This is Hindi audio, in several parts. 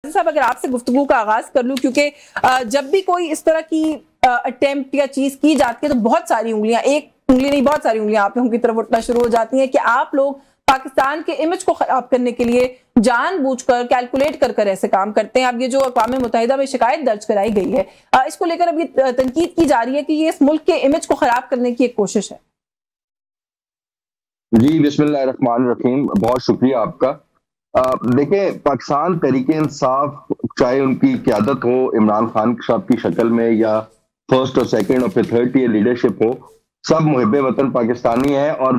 साहब अगर आपसे गुफ्तगू का आगाज कर लूं, क्योंकि जब भी कोई इस तरह की अटेम्प्ट या चीज की जाती है तो बहुत सारी उंगलियां, एक उंगली नहीं बहुत सारी उंगलियां आप लोगों की तरफ उठना शुरू हो जाती हैं कि आप लोग पाकिस्तान के इमेज को खराब करने के लिए जानबूझकर कैलकुलेट कर कर ऐसे काम करते हैं। अब ये जो अक़वाम मुत्तहिदा में शिकायत दर्ज कराई गई है, इसको लेकर अब ये तनकीद की जा रही है कि ये इस मुल्क के इमेज को खराब करने की एक कोशिश है। जी बिस्मिल्लाहिर्रहमानिर्रहीम, बहुत शुक्रिया आपका। देखें, पाकिस्तान तहरीक इंसाफ, चाहे उनकी क़यादत हो इमरान खान साहब की शक्ल में या फर्स्ट और सेकंड और फिर थर्ड ईयर लीडरशिप हो, सब मुहिब्बे वतन पाकिस्तानी है। और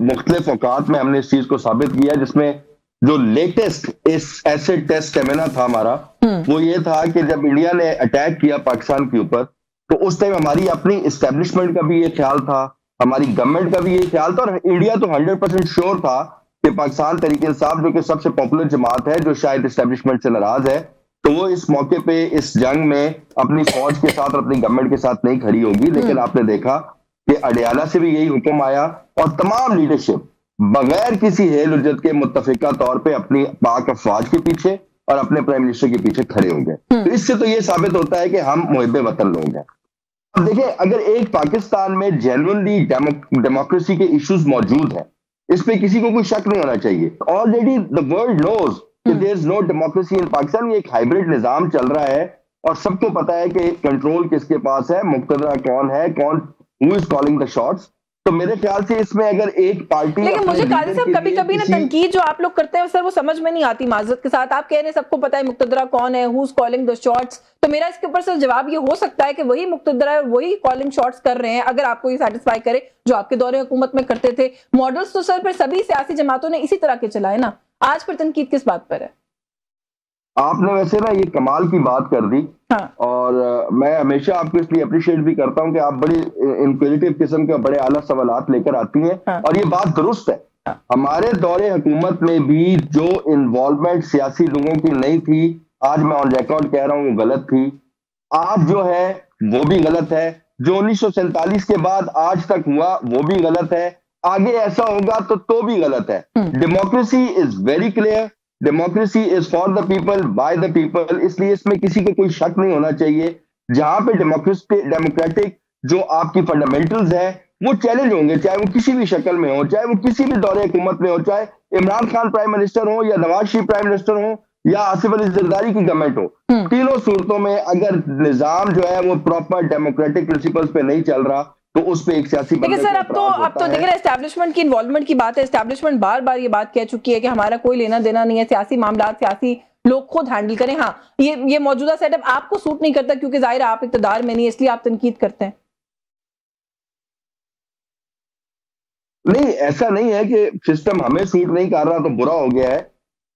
मुख्तलिफ औकात में हमने इस चीज को साबित किया, जिसमें जो लेटेस्ट इस एसिड टेस्ट स्टेमिना था हमारा, वो ये था कि जब इंडिया ने अटैक किया पाकिस्तान के ऊपर, तो उस टाइम हमारी अपनी इस्टेब्लिशमेंट का भी ये ख्याल था, हमारी गवर्नमेंट का भी ये ख्याल था, और इंडिया तो 100% श्योर था कि पाकिस्तान तहरीक इंसाफ, जो कि सबसे पॉपुलर जमात है, जो शायद इस्टेब्लिशमेंट से नाराज है, तो वो इस मौके पे इस जंग में अपनी फौज के साथ और अपनी गवर्नमेंट के साथ नहीं खड़ी होगी। लेकिन आपने देखा कि अडियाला से भी यही हुक्म आया और तमाम लीडरशिप बगैर किसी हेल उज्जत के मुत्तफिका तौर पे अपनी पाक अफवाज के पीछे और अपने प्राइम मिनिस्टर के पीछे खड़े हो गए। तो इससे तो ये साबित होता है कि हम मुहिब्बे वतन लोग हैं। अब देखिए, अगर एक पाकिस्तान में जेन्युइनली डेमोक्रेसी के इश्यूज मौजूद हैं, इस पे किसी को कोई शक नहीं होना चाहिए। ऑलरेडी द वर्ल्ड नोज कि there is no democracy in Pakistan. ये एक हाइब्रिड निजाम चल रहा है और सबको पता है कि कंट्रोल किसके पास है, मुक़्तदरा कौन है, कौन who is calling the shots. तो मेरे ख्याल से इसमें अगर एक पार्टी, लेकिन मुझे काजी साहब कभी-कभी ना तनकीद जो आप लोग करते हैं सर, वो समझ में नहीं आती। माजरत के साथ आप कह रहे हैं सबको पता है मुक़्तदरा कौन है, who is calling the shots, तो मेरा इसके ऊपर सर जवाब ये हो सकता है कि वही मुक़्तदरा है, वही कॉलिंग शॉट्स कर रहे हैं, अगर आपको ये सेटिस्फाई करे, जो आपके दौरे हुकूमत में करते थे। मॉडल्स तो सर फिर सभी सियासी जमातों ने इसी तरह के चलाए ना, आज फिर तनकीद किस बात पर है? आपने वैसे ना ये कमाल की बात कर दी। हाँ। और मैं हमेशा आपको इसलिए अप्रिशिएट भी करता हूं कि आप बड़ी इंक्विजिटिव किस्म के बड़े आला सवालात लेकर आती हैं। हाँ। और ये बात दुरुस्त है। हाँ। हमारे दौरे हुकूमत में भी जो इन्वॉल्वमेंट सियासी लोगों की नहीं थी, आज मैं ऑन रिकॉर्ड कह रहा हूं, वो गलत थी। आज जो है वो भी गलत है। जो 1947 के बाद आज तक हुआ वो भी गलत है। आगे ऐसा होगा तो भी गलत है। Democracy is very clear, democracy is for the people by the people, इसलिए इसमें किसी को कोई शक नहीं होना चाहिए। जहां पे डेमोक्रेटिक जो आपकी फंडामेंटल्स है वो चैलेंज होंगे, चाहे वो किसी भी शक्ल में हो, चाहे वो किसी भी दौरे हुकूमत में हो, चाहे इमरान खान प्राइम मिनिस्टर हो या नवाज शरीफ प्राइम मिनिस्टर हो या आसिफ अली जरदारी की गवर्नमेंट हो, तीनों सूरतों में अगर निजाम जो है वो प्रॉपर डेमोक्रेटिक प्रिंसिपल्स पे नहीं चल रहा, तो उस पे एक सियासी देखिए सर, अब तो देख रहे हैं एस्टैब्लिशमेंट की इन्वॉल्वमेंट की बात है। एस्टैब्लिशमेंट बार बार ये बात कह चुकी है कि हमारा कोई लेना देना नहीं है, सियासी मामला सियासी लोग खुद हैंडल करें। हाँ, ये मौजूदा सेटअप आपको सूट नहीं करता क्योंकि जाहिर है आप इक़्तिदार में नहीं, इसलिए आप तनकीद करते हैं। नहीं, ऐसा नहीं है कि सिस्टम हमें सूट नहीं कर रहा तो बुरा हो गया है।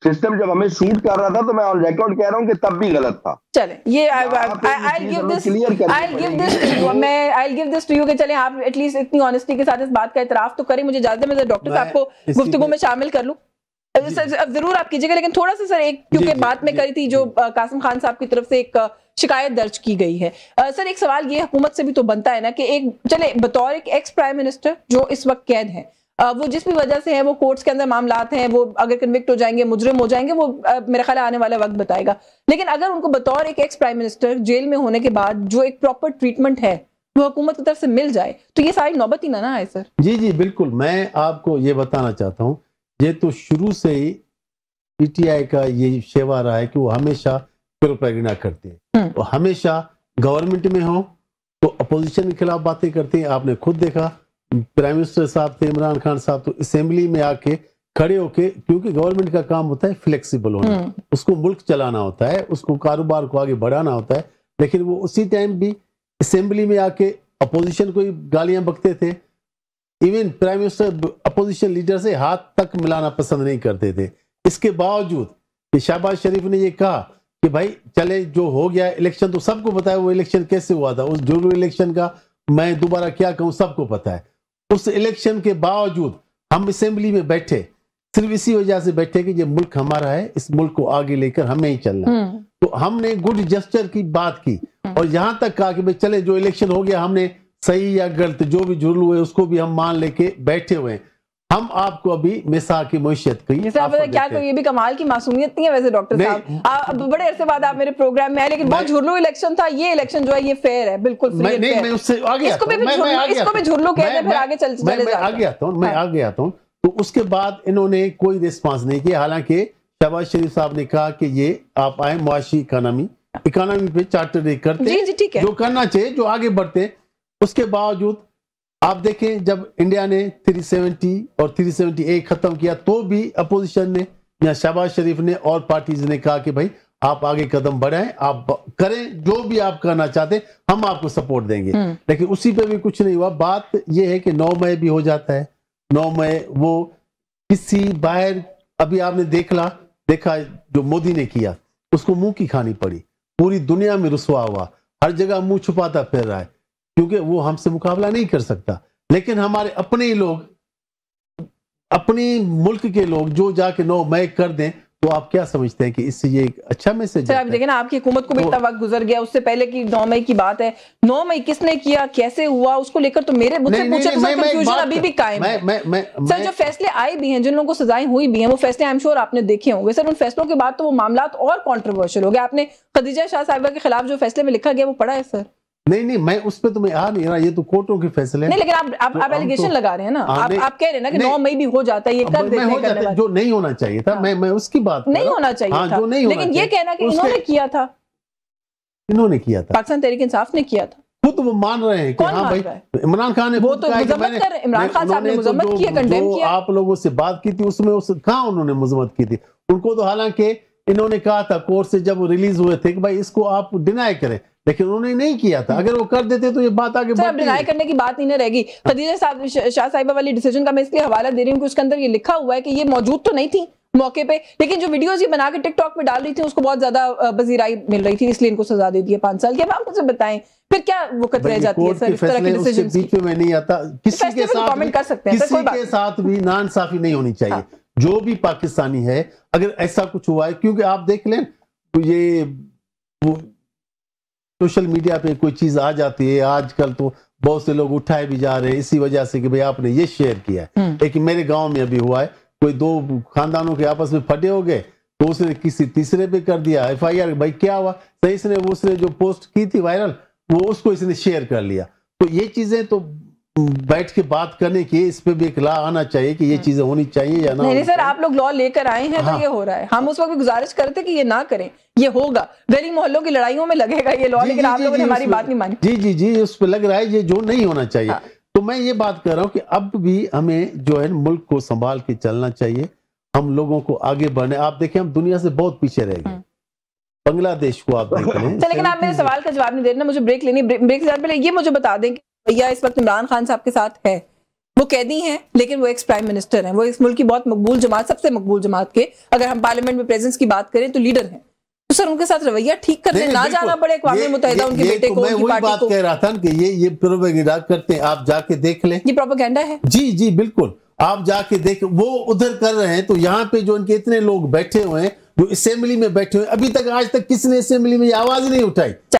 सिस्टम जब हमें शूट कर रहा था तो मैं ऑन रिकॉर्ड कह रहा हूं कि तब भी गलत था। चले ये I'll give this to you कि चले आप एटलीस्ट इतनी ऑनेस्टी के साथ इस बात का इतराफ तो करें। मुझे इजाजत है, मैं डॉक्टर साहब को गुफ्तगू में शामिल कर लूं। अब जरूर आप कीजिएगा, लेकिन थोड़ा सा सर एक, क्योंकि बात में करी थी जो कासिम खान साहब की तरफ से एक शिकायत दर्ज की गई है। सर एक सवाल ये हुकूमत से भी तो बनता है ना कि एक चले बतौर एक एक्स प्राइम मिनिस्टर जो इस वक्त कैद है, वो जिस भी वजह से है, वो कोर्ट्स के अंदर मामलात हैं, वो अगर कन्विक्ट हो जाएंगे, मुजरिम हो जाएंगे, वो मेरे ख्याल आने वाला वक्त बताएगा। लेकिन अगर उनको बतौर एक एक्स प्राइम मिनिस्टर जेल में होने के बाद जो एक प्रॉपर ट्रीटमेंट है वो हुकूमत की तरफ से मिल जाए, तो ये सारी नौबत ही ना आए सर। जी जी बिल्कुल, मैं आपको ये बताना चाहता हूँ, ये तो शुरू से ही पीटीआई का ये शेवा रहा है कि वो हमेशा प्रोपेगेंडा करते हैं। तो हमेशा गवर्नमेंट में हो तो अपोजिशन के खिलाफ बातें करते हैं। आपने खुद देखा, प्राइम मिनिस्टर साहब थे इमरान खान साहब, तो असेंबली में आके खड़े होके, क्योंकि गवर्नमेंट का काम होता है फ्लेक्सिबल होना, उसको मुल्क चलाना होता है, उसको कारोबार को आगे बढ़ाना होता है, लेकिन वो उसी टाइम भी असेंबली में आके अपोजिशन को गालियां बकते थे। Even prime minister opposition leader से हाथ तक मिलाना पसंद नहीं करते थे। इसके बावजूद कि शहबाज शरीफ ने ये कहा कि भाई चले जो हो गया इलेक्शन, तो सबको पता है वो इलेक्शन कैसे हुआ था, उस जो इलेक्शन का मैं दोबारा क्या कहूँ सबको पता है। उस इलेक्शन के बावजूद हम असेंबली में बैठे, सिर्फ इसी वजह से बैठे कि ये मुल्क हमारा है, इस मुल्क को आगे लेकर हमें ही चलना है। तो हमने गुड जेस्चर की बात की और यहां तक कहा कि भाई चले जो इलेक्शन हो गया, हमने सही या गलत जो भी जुर्म हुए उसको भी हम मान लेके बैठे हुए हैं। हम आपको अभी मिसाल की मैशियत की क्या कोई ये भी कमाल की मासूमियत नहीं है वैसे डॉक्टर साहब, आप बड़े अरसे बाद आप मेरे प्रोग्राम में आए, लेकिन बहुत झुर्लू इलेक्शन था, ये इलेक्शन जो है ये फेयर है, बिल्कुल फ्री एंड फेयर। मैं उससे आगे इसको भी झुर्लू कहते हैं, फिर आगे चले जाते हैं। मैं आगे आता हूँ। तो उसके बाद इन्होंने कोई रिस्पांस नहीं किया, हालांकि शहबाज शरीफ साहब ने कहा कि ये आप आए मुआशी इकोनॉमी पे चार्टर करते हैं, ठीक है, जो करना चाहिए, जो आगे बढ़ते हैं। उसके बावजूद आप देखें जब इंडिया ने 370 और 378 खत्म किया तो भी अपोजिशन ने या शहबाज शरीफ ने और पार्टीज ने कहा कि भाई आप आगे कदम बढ़ाएं, आप करें जो भी आप करना चाहते, हम आपको सपोर्ट देंगे। लेकिन उसी पे भी कुछ नहीं हुआ। बात यह है कि 9 मई भी हो जाता है, 9 मई वो किसी बाहर, अभी आपने देखा जो मोदी ने किया, उसको मुंह की खानी पड़ी, पूरी दुनिया में रुसवा हुआ, हर जगह मुंह छुपाता फिर रहा है, क्योंकि वो हमसे मुकाबला नहीं कर सकता। लेकिन हमारे अपने ही लोग, अपने मुल्क के लोग जो जाके 9 मई कर दें, तो आप क्या समझते हैं कि इससे ये एक अच्छा मैसेज है? आप देखें ना, आपकी हुकूमत को भी इतना वक्त गुजर गया, उससे पहले की 9 मई की बात है, 9 मई किसने किया, कैसे हुआ, उसको लेकर तो मुझसे पूछे तो कंफ्यूजन अभी भी कायम है। सर जो फैसले आए भी हैं, जिन लोगों को सजाएं हुई भी हैं, वो फैसले आई एम श्योर आपने देखे होंगे सर। उन फैसलों के बाद तो वो मामला और कॉन्ट्रोवर्शियल हो गया। आपने खदीजा शाह साहिबा के खिलाफ जो फैसले में लिखा गया वो पढ़ा है सर? नहीं, मैं उस पे तो मैं आ नहीं रहा, ये तो कोर्टों के फैसले नहीं, लेकिन आप एलिगेशन लगा रहे हैं ना, आप कह रहे हैं ना कि 9 मई भी हो जाता है, ये कर देते हैं, जो नहीं होना चाहिए था। मैं उसकी बात नहीं होना चाहिए था, लेकिन ये कहना कि इन्होंने किया था, पाकिस्तान तहरीक इंसाफ ने किया था, खुद वो मान रहे हैं कि हाँ भाई इमरान खान ने, वो तो मजम्मत कर, इमरान खान साहब ने मजम्मत किया, कंडेम किया। आप लोगों से बात की थी उसमें कहाँ उन्होंने मजम्मत की थी? उनको तो हालांकि इन्होंने कहा था कोर्ट से जब वो रिलीज हुए थे कि भाई इसको आप डिनाई करें, लेकिन उन्होंने नहीं किया था। अगर वो कर देते तो ये बात आगे बढ़ती। डिनाई करने की बात नहीं रहेगी। खदीजा शाह साहिबा वाली डिसीजन का मैं इसलिए हवाला दे रही हूँ कि उसके अंदर ये लिखा हुआ है कि ये मौजूद तो नहीं थी मौके पे, लेकिन जो वीडियोस ये बना के टिकटॉक पे डाल रही थी उसको बहुत ज्यादा पजीराई मिल रही थी, इसलिए इनको सजा दे दी है 5 साल की। अब आप मुझे बताएं फिर क्या वक़्त रह जाती है सर इस तरह के डिसीजन बीच में नहीं आता। किसी के साथ कमेंट कर सकते हैं, किसी के साथ भी नाइंसाफी नहीं होनी चाहिए। जो भी पाकिस्तानी है, अगर ऐसा कुछ हुआ है, क्योंकि आप देख लें ये सोशल मीडिया पे कोई चीज आ जाती है, आजकल तो बहुत से लोग उठाए भी जा रहे हैं इसी वजह से कि भाई आपने ये शेयर किया है। लेकिन मेरे गांव में अभी हुआ है, कोई 2 खानदानों के आपस में फटे हो गए, तो उसने किसी तीसरे पे कर दिया FIR। भाई क्या हुआ? तो इसने उसने जो पोस्ट की थी वायरल, वो उसको इसने शेयर कर लिया। तो ये चीजें तो बैठ के बात करने की, इस पे भी एक लॉ आना चाहिए कि ये चीजें होनी चाहिए या ना। नहीं सर, आप लोग लॉ लेकर आए हैं तो ये हो रहा है। हम उस वक्त भी गुजारिश करते कि ये ना करें, ये होगा, गली मोहल्लों की लड़ाइयों में लगेगा ये लॉ, लेकिन आप लोगों ने हमारी बात नहीं मानी। जी, उस पर लग रहा है ये जो नहीं होना चाहिए। तो मैं ये बात कर रहा हूँ कि अब भी हमें जो है मुल्क को संभाल के चलना चाहिए, हम लोगों को आगे बढ़ने। आप देखें हम दुनिया से बहुत पीछे रह गए, बांग्लादेश को आप देख रहे हैं। लेकिन आप मेरे सवाल का जवाब नहीं दे रहे ना, मुझे ब्रेक लेनी। ब्रेक से पहले ये मुझे बता दें कि भैया इस वक्त इमरान खान साहब के साथ है, वो कैदी हैं लेकिन वो एक्स प्राइम मिनिस्टर हैं, वो इस मुल्क की बहुत मकबूल जमात, सबसे मकबूल जमात के, अगर हम पार्लियामेंट में प्रेजेंस की बात करें तो लीडर हैं। तो सर उनके साथ रवैया ठीक कर दें, ना जाना पड़े अक़वाम मुत्तहिदा उनके बेटे को, उनकी पार्टी को। कह रहा था कि ये प्रोपेगेंडा करते हैं, आप जाके देख लें। ये प्रोपेगेंडा है। जी बिल्कुल, आप जाके देख, वो उधर कर रहे हैं तो यहाँ पे जो उनके इतने लोग बैठे हुए हैं, जो असेंबली में बैठे हुए, अभी तक आज तक किसने असेंबली में आवाज नहीं उठाई।